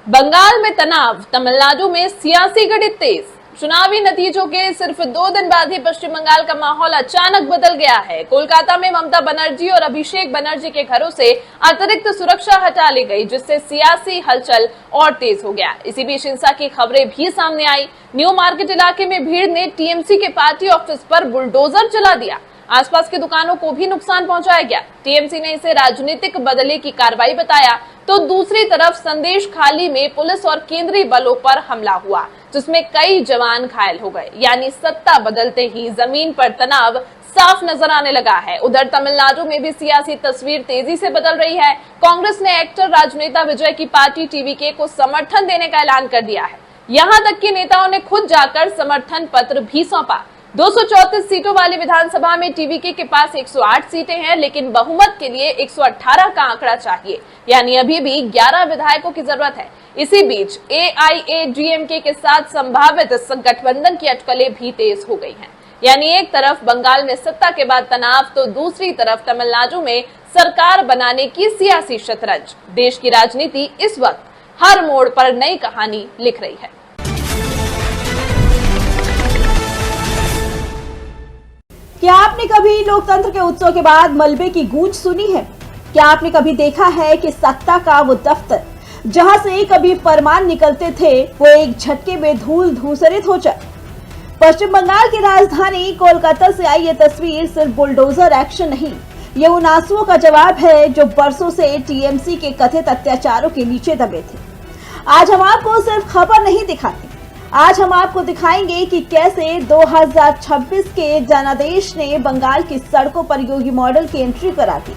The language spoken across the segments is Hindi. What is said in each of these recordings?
बंगाल में तनाव, तमिलनाडु में सियासी गणित तेज। चुनावी नतीजों के सिर्फ 2 दिन बाद ही पश्चिम बंगाल का माहौल अचानक बदल गया है। कोलकाता में ममता बनर्जी और अभिषेक बनर्जी के घरों से अतिरिक्त सुरक्षा हटा ली गई, जिससे सियासी हलचल और तेज हो गया। इसी बीच हिंसा की खबरें भी सामने आई। न्यू मार्केट इलाके में भीड़ ने टीएमसी के पार्टी ऑफिस पर बुलडोजर चला दिया। आसपास की दुकानों को भी नुकसान पहुंचाया गया। टीएमसी ने इसे राजनीतिक बदले की कार्रवाई बताया, तो दूसरी तरफ संदेश खाली में पुलिस और केंद्रीय बलों पर हमला हुआ, जिसमें कई जवान घायल हो गए। यानी सत्ता बदलते ही जमीन पर तनाव साफ नजर आने लगा है। उधर तमिलनाडु में भी सियासी तस्वीर तेजी से बदल रही है। कांग्रेस ने एक्टर राजनेता विजय की पार्टी टीवीके को समर्थन देने का ऐलान कर दिया है। यहां तक कि नेताओं ने खुद जाकर समर्थन पत्र भी सौंपा। 234 सीटों वाली विधानसभा में टीवीके के पास 108 सीटें हैं, लेकिन बहुमत के लिए 118 का आंकड़ा चाहिए। यानी अभी भी 11 विधायकों की जरूरत है। इसी बीच एआईएडीएमके के साथ संभावित गठबंधन की अटकलें भी तेज हो गई हैं। यानी एक तरफ बंगाल में सत्ता के बाद तनाव, तो दूसरी तरफ तमिलनाडु में सरकार बनाने की सियासी शतरंज। देश की राजनीति इस वक्त हर मोड़ पर नई कहानी लिख रही है। क्या आपने कभी लोकतंत्र के उत्सव के बाद मलबे की गूंज सुनी है? क्या आपने कभी देखा है कि सत्ता का वो दफ्तर जहां से कभी फरमान निकलते थे, वो एक झटके में धूल धूसरित हो जाए? पश्चिम बंगाल की राजधानी कोलकाता से आई ये तस्वीर सिर्फ बुलडोजर एक्शन नहीं, ये उन आंसुओं का जवाब है जो बरसों से टीएमसी के कथित अत्याचारों के नीचे दबे थे। आज हम आपको सिर्फ खबर नहीं दिखाते, आज हम आपको दिखाएंगे कि कैसे 2026 के जनादेश ने बंगाल की सड़कों पर योगी मॉडल की एंट्री करा दी।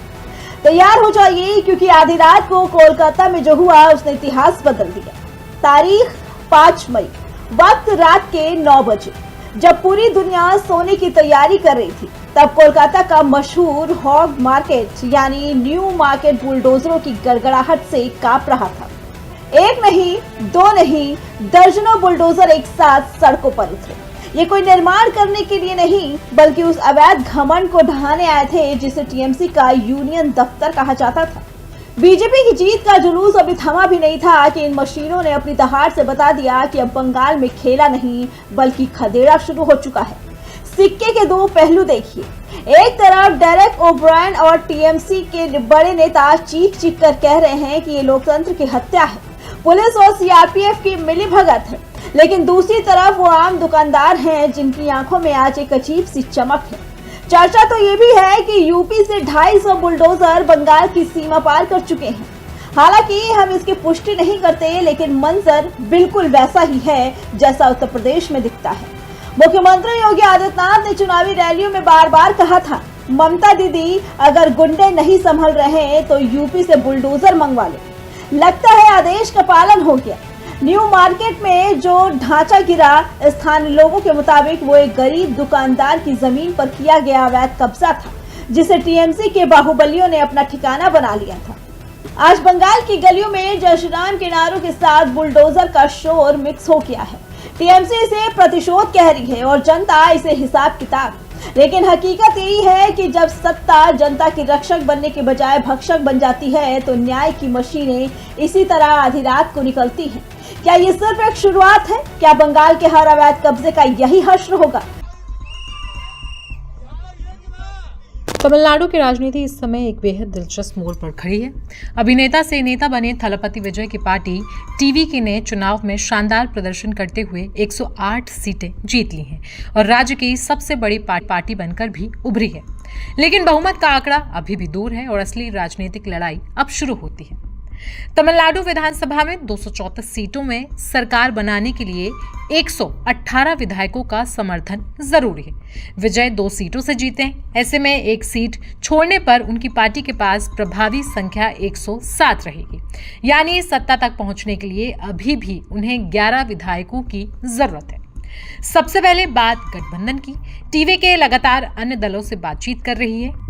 तैयार हो जाइए, क्योंकि आधी रात को कोलकाता में जो हुआ उसने इतिहास बदल दिया। तारीख 5 मई, वक्त रात के 9 बजे। जब पूरी दुनिया सोने की तैयारी कर रही थी, तब कोलकाता का मशहूर हॉग मार्केट यानी न्यू मार्केट बुलडोजरों की गड़गड़ाहट से कांप रहा था। एक नहीं, 2 नहीं, दर्जनों बुलडोजर एक साथ सड़कों पर उतरे। ये कोई निर्माण करने के लिए नहीं, बल्कि उस अवैध घमंड को ढहाने आए थे जिसे टीएमसी का यूनियन दफ्तर कहा जाता था। बीजेपी की जीत का जुलूस अभी थमा भी नहीं था कि इन मशीनों ने अपनी दहाड़ से बता दिया कि अब बंगाल में खेला नहीं, बल्कि खदेड़ा शुरू हो चुका है। सिक्के के 2 पहलू देखिए। एक तरफ डेरेक ओब्रायन और टीएमसी के बड़े नेता चीख चीख कर कह रहे हैं कि ये लोकतंत्र की हत्या है, पुलिस और सीआरपीएफ की मिलीभगत है। लेकिन दूसरी तरफ वो आम दुकानदार हैं जिनकी आंखों में आज एक अजीब सी चमक है। चर्चा तो ये भी है कि यूपी से 250 बुलडोजर बंगाल की सीमा पार कर चुके हैं। हालांकि हम इसकी पुष्टि नहीं करते, लेकिन मंजर बिल्कुल वैसा ही है जैसा उत्तर प्रदेश में दिखता है। मुख्यमंत्री योगी आदित्यनाथ ने चुनावी रैलियों में बार बार कहा था, ममता दीदी अगर गुंडे नहीं संभल रहे तो यूपी से बुलडोजर मंगवा लो। लगता है आदेश का पालन हो गया। न्यू मार्केट में जो ढांचा गिरा, स्थानीय लोगों के मुताबिक वो एक गरीब दुकानदार की जमीन पर किया गया अवैध कब्जा था, जिसे टीएमसी के बाहुबलियों ने अपना ठिकाना बना लिया था। आज बंगाल की गलियों में जय श्री राम के नारों के साथ बुलडोजर का शोर मिक्स हो गया है। टीएमसी इसे प्रतिशोध कह रही है और जनता इसे हिसाब किताब। लेकिन हकीकत यही है कि जब सत्ता जनता की रक्षक बनने के बजाय भक्षक बन जाती है, तो न्याय की मशीनें इसी तरह आधी रात को निकलती हैं। क्या ये सिर्फ एक शुरुआत है? क्या बंगाल के हर अवैध कब्जे का यही हश्र होगा? तमिलनाडु की राजनीति इस समय एक बेहद दिलचस्प मोड़ पर खड़ी है। अभिनेता से नेता बने थलपति विजय की पार्टी टीवीके ने चुनाव में शानदार प्रदर्शन करते हुए 108 सीटें जीत ली हैं और राज्य की सबसे बड़ी पार्टी बनकर भी उभरी है। लेकिन बहुमत का आंकड़ा अभी भी दूर है और असली राजनीतिक लड़ाई अब शुरू होती है। तमिलनाडु विधानसभा में 234 सीटों में सरकार बनाने के लिए 118 विधायकों का समर्थन जरूरी है। विजय 2 सीटों से जीते हैं। ऐसे में एक सीट छोड़ने पर उनकी पार्टी के पास प्रभावी संख्या 107 रहेगी। यानी सत्ता तक पहुंचने के लिए अभी भी उन्हें 11 विधायकों की जरूरत है। सबसे पहले बात गठबंधन की। टीवीके लगातार अन्य दलों से बातचीत कर रही है।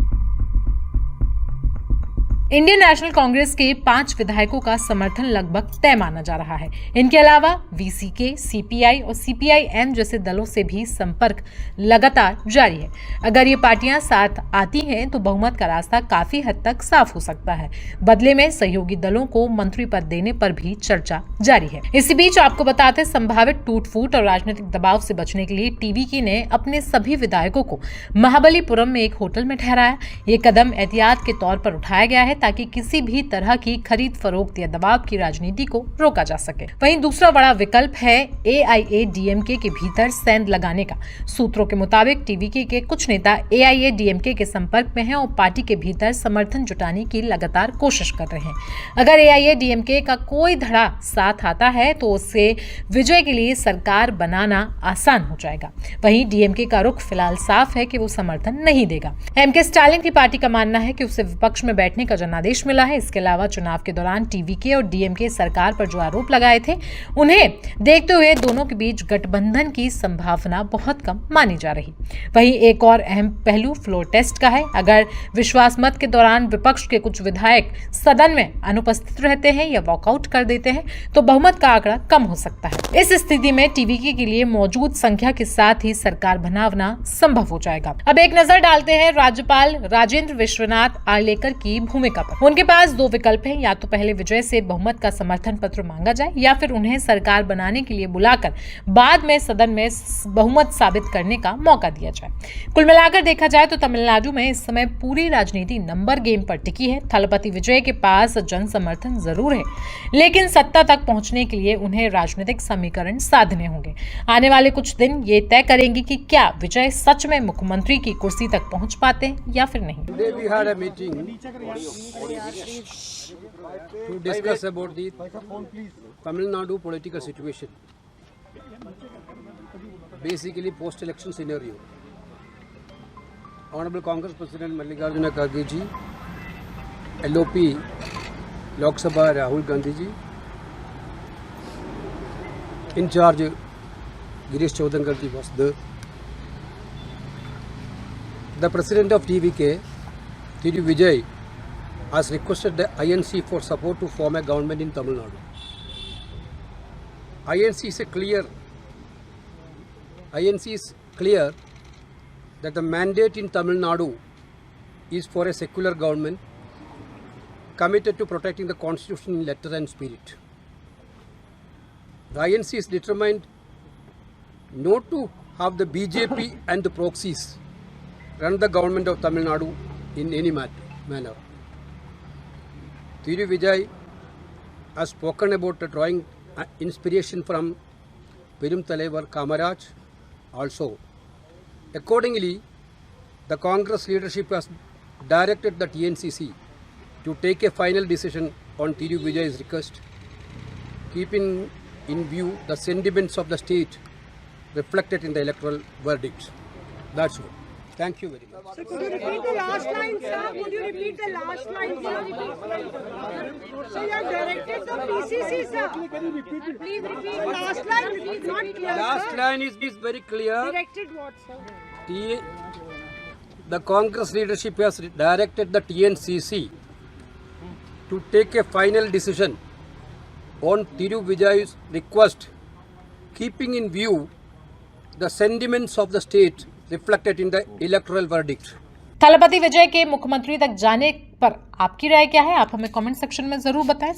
इंडियन नेशनल कांग्रेस के 5 विधायकों का समर्थन लगभग तय माना जा रहा है। इनके अलावा वीसीके, सीपीआई और सीपीआईएम जैसे दलों से भी संपर्क लगातार जारी है। अगर ये पार्टियां साथ आती हैं तो बहुमत का रास्ता काफी हद तक साफ हो सकता है। बदले में सहयोगी दलों को मंत्री पद देने पर भी चर्चा जारी है। इसी बीच आपको बताते संभावित टूट-फूट और राजनीतिक दबाव से बचने के लिए टीवीके ने अपने सभी विधायकों को महाबलीपुरम में एक होटल में ठहराया। ये कदम एहतियात के तौर पर उठाया गया है ताकि किसी भी तरह की खरीद फरोख्त या दबाव की राजनीति को रोका जा सके। वहीं दूसरा बड़ा विकल्प है एआईएडीएमके के भीतर सेंध लगाने का। सूत्रों के मुताबिक टीवीके के कुछ नेता एआईएडीएमके के संपर्क में हैं और पार्टी के भीतर समर्थन जुटाने की लगातार कोशिश कर रहे हैं। अगर एआईएडीएमके का कोई धड़ा साथ आता है तो उससे विजय के लिए सरकार बनाना आसान हो जाएगा। वहीं डीएमके का रुख फिलहाल साफ है कि वो समर्थन नहीं देगा। एमके स्टालिन की पार्टी का मानना है कि उसे विपक्ष में बैठने का जनादेश मिला है। इसके अलावा चुनाव के दौरान टीवीके और डीएमके सरकार पर जो आरोप लगाए थे उन्हें देखते हुए दोनों के बीच गठबंधन की संभावना बहुत कम मानी जा रही। वहीं एक और अहम पहलू फ्लोर टेस्ट का है। अगर विश्वास मत के दौरान विपक्ष के कुछ विधायक सदन में अनुपस्थित रहते हैं या वॉकआउट कर देते हैं तो बहुमत का आंकड़ा कम हो सकता है। इस स्थिति में टीवीके के लिए मौजूद संख्या के साथ ही सरकार बनाना संभव हो जाएगा। अब एक नजर डालते हैं राज्यपाल राजेंद्र विश्वनाथ आर्लेकर की भूमिका पर। उनके पास 2 विकल्प हैं, या तो पहले विजय से बहुमत का समर्थन पत्र मांगा जाए या फिर उन्हें सरकार बनाने के लिए बुलाकर बाद में सदन में बहुमत साबित करने का मौका दिया जाए। कुल मिलाकर देखा जाए तो तमिलनाडु में इस समय पूरी राजनीति नंबर गेम पर टिकी है। थलपति विजय के पास जन समर्थन जरूर है, लेकिन सत्ता तक पहुंचने के लिए उन्हें राजनीतिक समीकरण साधने होंगे। आने वाले कुछ दिन ये तय करेंगे कि क्या विजय सच में मुख्यमंत्री की कुर्सी तक पहुंच पाते हैं या फिर नहीं। Today we had a meeting to discuss about the Tamil Nadu political situation, basically post-election scenario. Honorable Congress President Mallikarjuna Kharge ji, LOP Lok Sabha Rahul Gandhi ji, in charge Girish Chodhankar ji was there. The President of TVK, T.D. Vijay, has requested the INC for support to form a government in Tamil Nadu. INC is clear that the mandate in Tamil Nadu is for a secular government committed to protecting the constitution in letter and spirit. The INC is determined not to have the BJP and the proxies run the government of Tamil Nadu in any manner. T.D. Vijay has spoken about drawing inspiration from Perum Thalaivar Kamaraj also. Accordingly, the Congress leadership has directed the TNCC to take a final decision on T.D. Vijay's request, keeping in view the sentiments of the state reflected in the electoral verdict. That's all. Thank you very much. Sir, could you repeat the last line, sir? Could you repeat the last line, sir? So you have directed the PCC, sir. Please repeat the last line. It is not clear, Last sir. line is very clear. Directed what, sir? The Congress leadership has directed the TNCC to take a final decision on Thiru Vijay's request, keeping in view the sentiments of the state reflected in the electoral verdict. Thalapathy विजय के मुख्यमंत्री तक जाने पर आपकी राय क्या है? आप हमें कमेंट सेक्शन में जरूर बताएं।